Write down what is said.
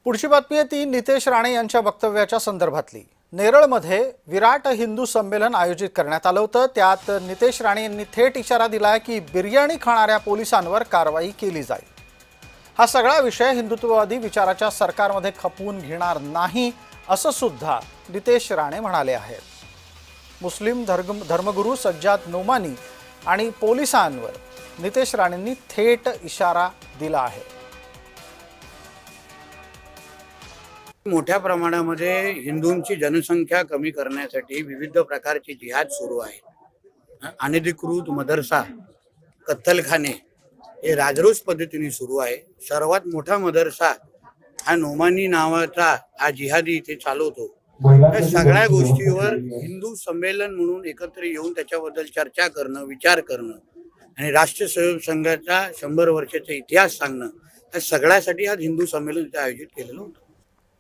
पुढची बातमी आहे ती नितेश राणे यांच्या वक्तव्याच्या संदर्भातली। नेरळमध्ये विराट हिंदू संमेलन आयोजित करण्यात आलं होतं। त्यात नितेश राणे यांनी थेट इशारा दिला की बिर्याणी खाणाऱ्या पोलिसांवर कारवाई केली जाईल। हा सगळा विषय हिंदुत्ववादी विचाराच्या सरकारमध्ये खपवून घेणार नाही असं सुद्धा नितेश राणे म्हणाले आहेत। मुस्लिम धर्मगुरू सज्जाद नोमानी आणि पोलिसांवर नितेश राणेंनी थेट इशारा दिला आहे। मोठ्या प्रमाणामध्ये हिंदूंची जनसंख्या कमी करण्यासाठी विविध प्रकारचे जिहाद सुरू आहे। अनधिकृत मदरसा, कत्तलखाने हे राजरोस पद्धतीने सुरू आहे। सर्वात मोठा मदरसा हा नोमानी नावाचा हा जिहादी इथे चालवतो। या सगळ्या गोष्टीवर हिंदू संमेलन म्हणून एकत्र येऊन त्याच्याबद्दल चर्चा करणं, विचार करणं आणि राष्ट्रीय स्वयंसेवक संघाचा 100 वर्षाचा इतिहास सांगणं, या सगळ्यासाठी आज हिंदू संमेलन इथे आयोजित केलेलं होतं।